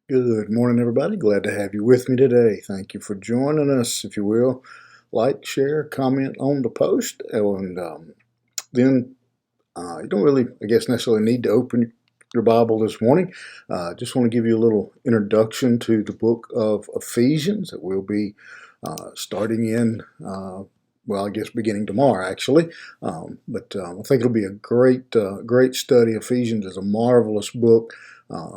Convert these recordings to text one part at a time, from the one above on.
Good morning, everybody. Glad to have you with me today. Thank you for joining us. If you will, like, share, comment on the post, and then you don't really, I guess, necessarily need to open your Bible this morning. Just want to give you a little introduction to the book of Ephesians that we'll be starting in. Well, I guess beginning tomorrow, actually. But I think it'll be a great study. Ephesians is a marvelous book,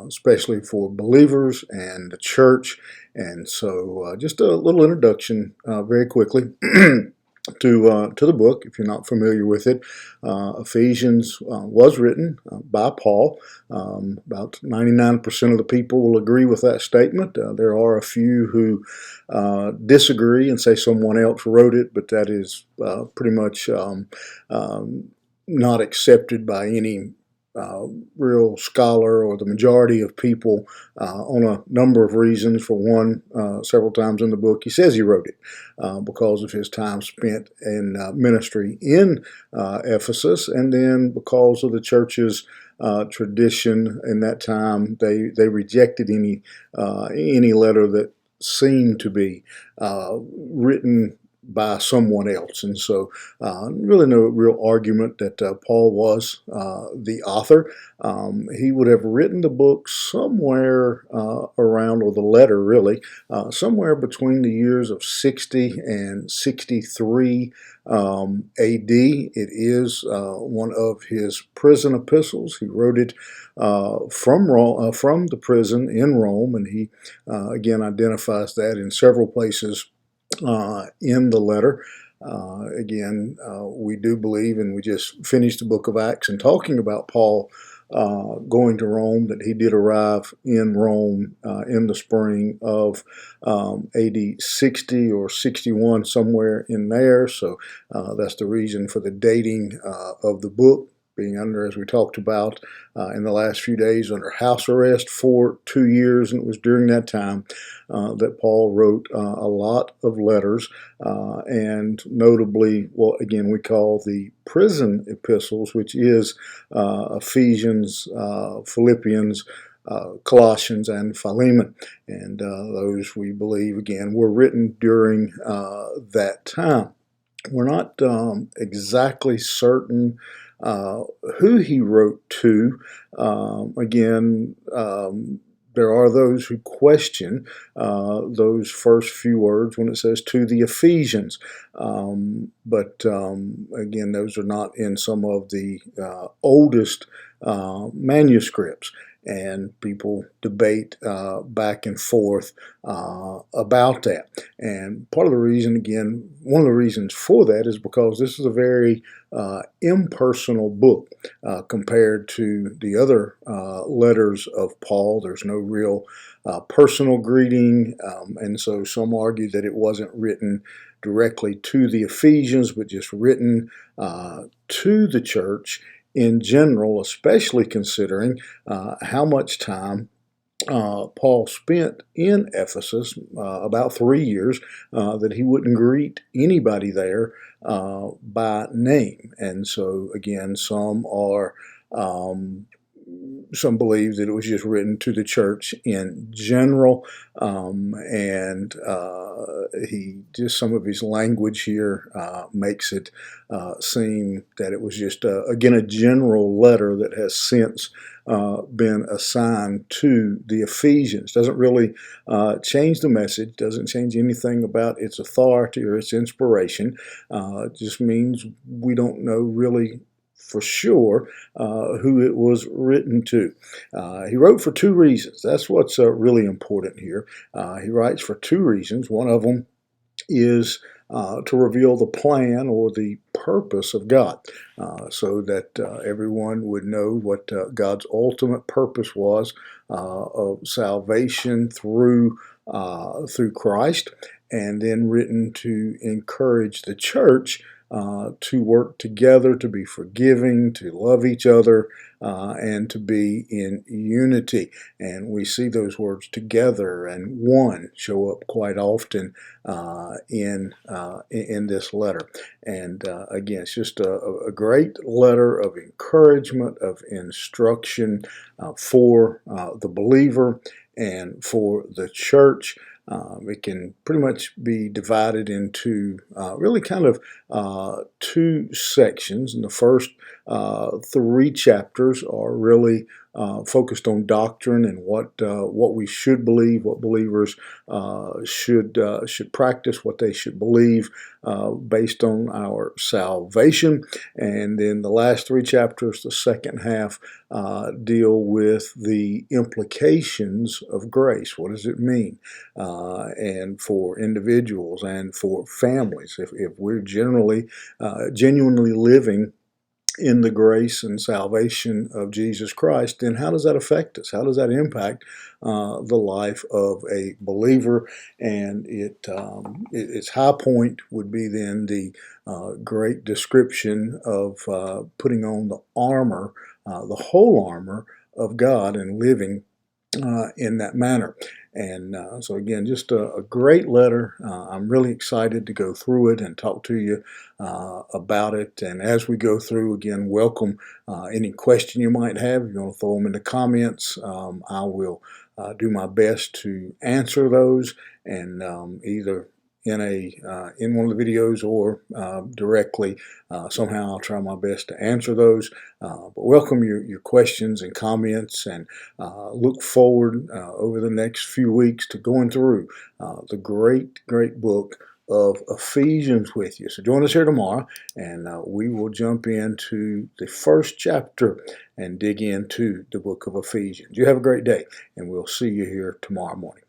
especially for believers and the church. And so, just a little introduction, very quickly. To the book, if you're not familiar with it. Ephesians was written by Paul. About 99% of the people will agree with that statement. There are a few who disagree and say someone else wrote it, but that is pretty much not accepted by any real scholar or the majority of people on a number of reasons. For one, several times in the book, he says he wrote it because of his time spent in ministry in Ephesus, and then because of the church's tradition in that time. They rejected any letter that seemed to be written by someone else. And so really no real argument that Paul was the author. He would have written the book somewhere around, or the letter really, somewhere between the years of 60 and 63 AD. It is one of his prison epistles. He wrote it from Rome, from the prison in Rome, and he again identifies that in several places in the letter. We do believe, and we just finished the book of Acts and talking about Paul going to Rome, that he did arrive in Rome in the spring of AD 60 or 61, somewhere in there. So that's the reason for the dating of the book being under, as we talked about in the last few days, under house arrest for 2 years. And it was during that time that Paul wrote a lot of letters, and notably, well, again, we call the prison epistles, which is Ephesians, Philippians, Colossians, and Philemon. And those, we believe, again, were written during that time. We're not exactly certain who he wrote to. There are those who question those first few words when it says to the Ephesians. But again, those are not in some of the oldest manuscripts. And people debate back and forth about that. And part of the reason, again, one of the reasons for that is because this is a very impersonal book compared to the other letters of Paul. There's no real personal greeting, and so some argue that it wasn't written directly to the Ephesians, but just written to the church in general, especially considering how much time Paul spent in Ephesus, about 3 years, that he wouldn't greet anybody there by name. And so, again, some believe that it was just written to the church in general, and some of his language here makes it seem that it was just, again, a general letter that has since been assigned to the Ephesians. Doesn't really change the message, doesn't change anything about its authority or its inspiration. It just means we don't know really for sure who it was written to. He wrote for 2 reasons. That's what's really important here. He writes for 2 reasons. One of them is to reveal the plan or the purpose of God, so that everyone would know what God's ultimate purpose was of salvation through Christ, and then written to encourage the church to work together, to be forgiving, to love each other, and to be in unity. And we see those words together and one show up quite often in this letter. And again, it's just a great letter of encouragement, of instruction for the believer. And for the church, it can pretty much be divided into really kind of two sections. And the first three chapters are really focused on doctrine and what we should believe, what believers should practice, what they should believe based on our salvation. And then the last three chapters, the second half, deal with the implications of grace. What does it mean? And for individuals and for families, if we're genuinely living in the grace and salvation of Jesus Christ, then how does that affect us? How does that impact the life of a believer? And its high point would be then the great description of putting on the armor, the whole armor of God, and living in that manner. And so again, just a great letter. I'm really excited to go through it and talk to you about it. And as we go through, again, welcome any question you might have. If you want to throw them in the comments, I will do my best to answer those, and either in one of the videos or directly. Somehow I'll try my best to answer those. But welcome your questions and comments, and look forward over the next few weeks to going through the great book of Ephesians with you. So join us here tomorrow, and we will jump into the first chapter and dig into the book of Ephesians. You have a great day, and we'll see you here tomorrow morning.